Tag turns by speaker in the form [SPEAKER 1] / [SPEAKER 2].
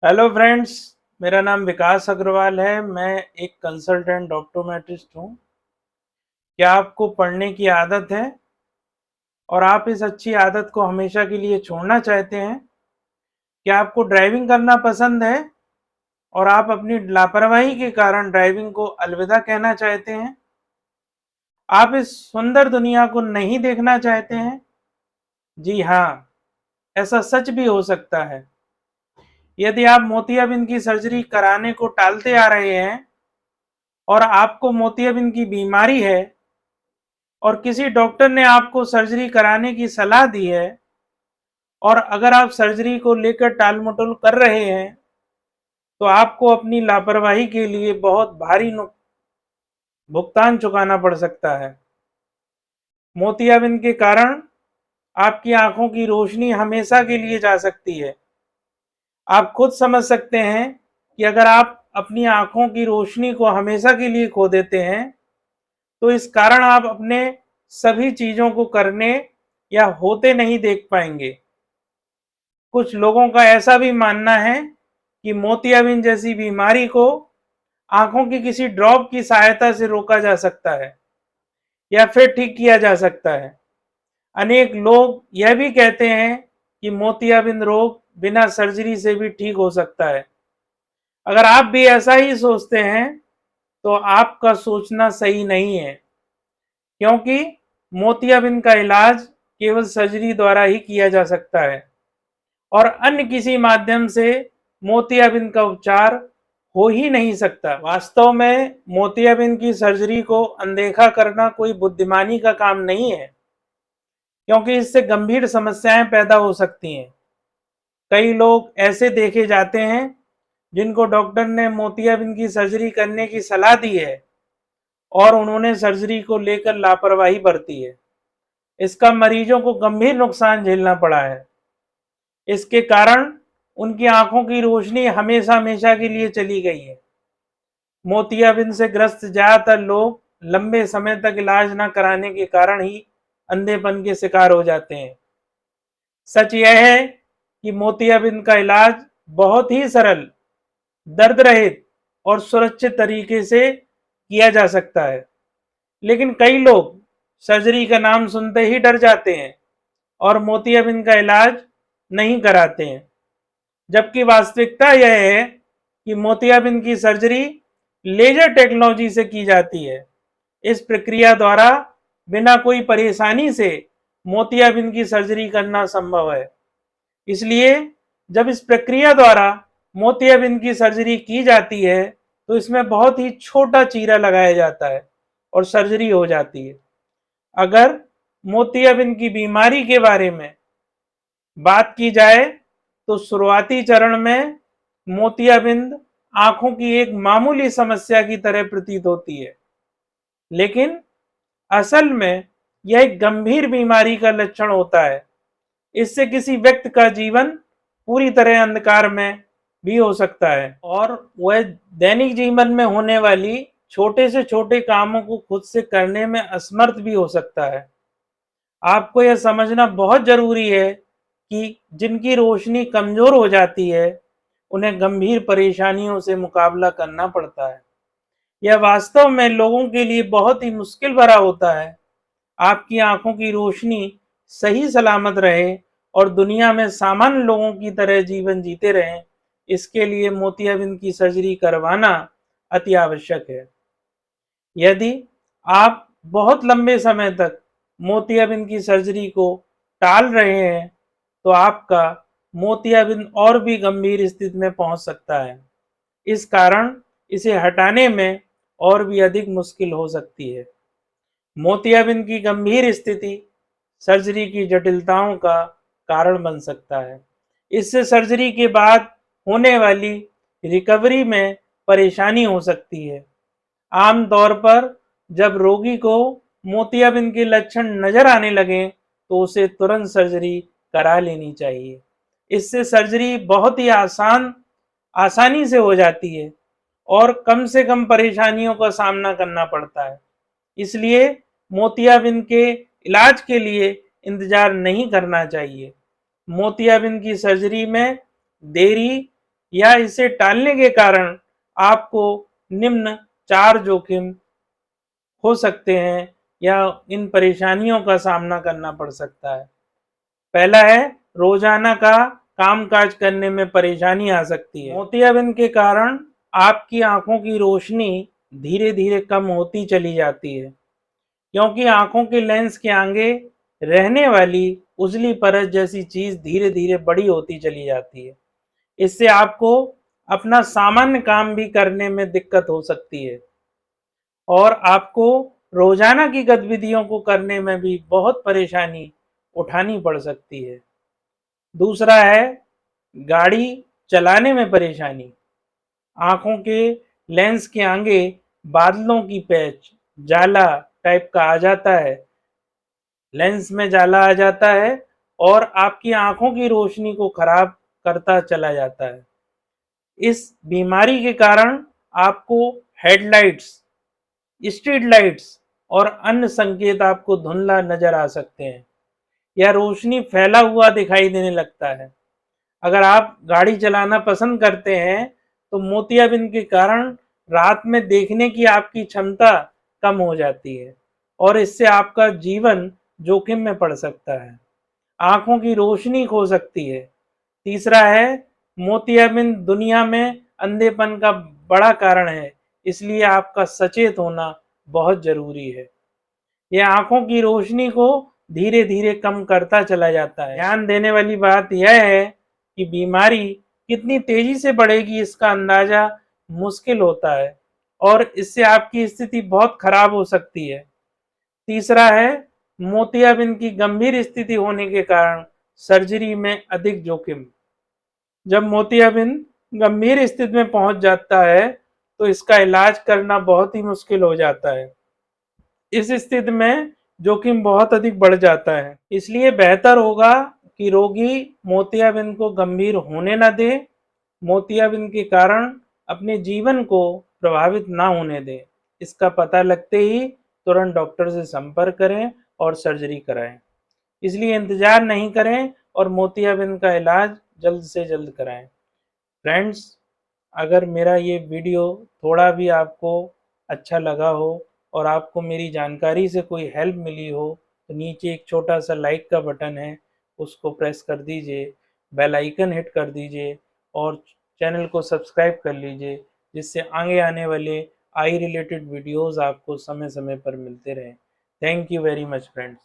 [SPEAKER 1] Hello friends. मेरा नाम विकास अग्रवाल है। मैं एक कंसल्टेंट ऑप्टोमेट्रिस्ट हूँ। क्या आपको पढ़ने की आदत है और आप इस अच्छी आदत को हमेशा के लिए छोड़ना चाहते हैं? क्या आपको ड्राइविंग करना पसंद है और आप अपनी लापरवाही के कारण ड्राइविंग को अलविदा कहना चाहते हैं? आप इस सुंदर दुनिया को नहीं देखना चाहते हैं? जी हाँ, ऐसा सच भी हो सकता है। यदि आप मोतियाबिंद की सर्जरी कराने को टालते आ रहे हैं और आपको मोतियाबिंद की बीमारी है और किसी डॉक्टर ने आपको सर्जरी कराने की सलाह दी है और अगर आप सर्जरी को लेकर टाल-मटोल कर रहे हैं, तो आपको अपनी लापरवाही के लिए बहुत भारी भुगतान चुकाना पड़ सकता है। मोतियाबिंद के कारण आपकी आंखों की रोशनी हमेशा के लिए जा सकती है। आप खुद समझ सकते हैं कि अगर आप अपनी आंखों की रोशनी को हमेशा के लिए खो देते हैं, तो इस कारण आप अपने सभी चीज़ों को करने या होते नहीं देख पाएंगे। कुछ लोगों का ऐसा भी मानना है कि मोतियाबिंद जैसी बीमारी को आंखों की किसी ड्रॉप की सहायता से रोका जा सकता है या फिर ठीक किया जा सकता है। अनेक लोग यह भी कहते हैं कि मोतियाबिंद रोग बिना सर्जरी से भी ठीक हो सकता है। अगर आप भी ऐसा ही सोचते हैं, तो आपका सोचना सही नहीं है, क्योंकि मोतियाबिंद का इलाज केवल सर्जरी द्वारा ही किया जा सकता है और अन्य किसी माध्यम से मोतियाबिंद का उपचार हो ही नहीं सकता। वास्तव में मोतियाबिंद की सर्जरी को अनदेखा करना कोई बुद्धिमानी का काम नहीं है, क्योंकि इससे गंभीर समस्याएं पैदा हो सकती हैं। कई लोग ऐसे देखे जाते हैं जिनको डॉक्टर ने मोतियाबिंद की सर्जरी करने की सलाह दी है और उन्होंने सर्जरी को लेकर लापरवाही बरती है। इसका मरीजों को गंभीर नुकसान झेलना पड़ा है। इसके कारण उनकी आंखों की रोशनी हमेशा हमेशा के लिए चली गई है। मोतियाबिंद से ग्रस्त ज्यादातर लोग लंबे समय तक इलाज न कराने के कारण ही अंधेपन के शिकार हो जाते हैं। सच यह है कि मोतियाबिंद का इलाज बहुत ही सरल, दर्द रहित और सुरक्षित तरीके से किया जा सकता है, लेकिन कई लोग सर्जरी का नाम सुनते ही डर जाते हैं और मोतियाबिंद का इलाज नहीं कराते हैं। जबकि वास्तविकता यह है कि मोतियाबिंद की सर्जरी लेजर टेक्नोलॉजी से की जाती है। इस प्रक्रिया द्वारा बिना कोई परेशानी से मोतियाबिंद की सर्जरी करना संभव है। इसलिए जब इस प्रक्रिया द्वारा मोतियाबिंद की सर्जरी की जाती है, तो इसमें बहुत ही छोटा चीरा लगाया जाता है और सर्जरी हो जाती है। अगर मोतियाबिंद की बीमारी के बारे में बात की जाए, तो शुरुआती चरण में मोतियाबिंद आंखों की एक मामूली समस्या की तरह प्रतीत होती है, लेकिन असल में यह एक गंभीर बीमारी का लक्षण होता है। इससे किसी व्यक्ति का जीवन पूरी तरह अंधकार में भी हो सकता है और वह दैनिक जीवन में होने वाली छोटे से छोटे कामों को खुद से करने में असमर्थ भी हो सकता है। आपको यह समझना बहुत जरूरी है कि जिनकी रोशनी कमजोर हो जाती है, उन्हें गंभीर परेशानियों से मुकाबला करना पड़ता है। यह वास्तव में लोगों के लिए बहुत ही मुश्किल भरा होता है। आपकी आंखों की रोशनी सही सलामत रहे और दुनिया में सामान्य लोगों की तरह जीवन जीते रहें, इसके लिए मोतियाबिंद की सर्जरी करवाना अति आवश्यक है। यदि आप बहुत लंबे समय तक मोतियाबिंद की सर्जरी को टाल रहे हैं, तो आपका मोतियाबिंद और भी गंभीर स्थिति में पहुंच सकता है। इस कारण इसे हटाने में और भी अधिक मुश्किल हो सकती है। मोतियाबिंद की गंभीर स्थिति सर्जरी की जटिलताओं का कारण बन सकता है। इससे सर्जरी के बाद होने वाली रिकवरी में परेशानी हो सकती है। आमतौर पर जब रोगी को मोतियाबिंद के लक्षण नजर आने लगें, तो उसे तुरंत सर्जरी करा लेनी चाहिए। इससे सर्जरी बहुत ही आसानी से हो जाती है और कम से कम परेशानियों का सामना करना पड़ता है। इसलिए मोतियाबिंद के इलाज के लिए इंतजार नहीं करना चाहिए। मोतियाबिंद की सर्जरी में देरी या इसे टालने के कारण आपको निम्न 4 जोखिम हो सकते हैं या इन परेशानियों का सामना करना पड़ सकता है। पहला है, रोजाना का कामकाज करने में परेशानी आ सकती है। मोतियाबिंद के कारण आपकी आंखों की रोशनी धीरे धीरे कम होती चली जाती है, क्योंकि आंखों के लेंस के आगे रहने वाली उजली परत जैसी चीज धीरे धीरे बड़ी होती चली जाती है। इससे आपको अपना सामान्य काम भी करने में दिक्कत हो सकती है और आपको रोजाना की गतिविधियों को करने में भी बहुत परेशानी उठानी पड़ सकती है। दूसरा है, गाड़ी चलाने में परेशानी। आंखों के लेंस के आगे बादलों की पैच जाला टाइप का आ जाता है, लेंस में जाला आ जाता है और आपकी आंखों की रोशनी को खराब करता चला जाता है। इस बीमारी के कारण आपको हेडलाइट्स, स्ट्रीट लाइट्स और अन्य संकेत आपको धुंधला नजर आ सकते हैं या रोशनी फैला हुआ दिखाई देने लगता है। अगर आप गाड़ी चलाना पसंद करते हैं तो मोतियाबिंद के कारण रात में देखने की आपकी क्षमता कम हो जाती है और इससे आपका जीवन जोखिम में पड़ सकता है। आंखों की रोशनी खो सकती है। तीसरा है, मोतियाबिंद दुनिया में अंधेपन का बड़ा कारण है, इसलिए आपका सचेत होना बहुत जरूरी है। यह आंखों की रोशनी को धीरे धीरे कम करता चला जाता है। ध्यान देने वाली बात यह है कि बीमारी कितनी तेजी से बढ़ेगी इसका अंदाजा मुश्किल होता है और इससे आपकी स्थिति बहुत खराब हो सकती है। तीसरा है, मोतियाबिंद की गंभीर स्थिति होने के कारण सर्जरी में अधिक जोखिम। जब मोतियाबिंद गंभीर स्थिति में पहुंच जाता है तो इसका इलाज करना बहुत ही मुश्किल हो जाता है। इस स्थिति में जोखिम बहुत अधिक बढ़ जाता है। इसलिए बेहतर होगा कि रोगी मोतियाबिंद को गंभीर होने न दे, मोतियाबिंद के कारण अपने जीवन को प्रभावित ना होने दे। इसका पता लगते ही तुरंत डॉक्टर से संपर्क करें और सर्जरी कराएं। इसलिए इंतजार नहीं करें और मोतियाबिंद का इलाज जल्द से जल्द कराएं। फ्रेंड्स, अगर मेरा ये वीडियो थोड़ा भी आपको अच्छा लगा हो और आपको मेरी जानकारी से कोई हेल्प मिली हो तो नीचे एक छोटा सा लाइक का बटन है, उसको प्रेस कर दीजिए, बेल आइकन हिट कर दीजिए और चैनल को सब्सक्राइब कर लीजिए, जिससे आगे आने वाले आई रिलेटेड वीडियोस आपको समय समय पर मिलते रहें। Thank you very much friends.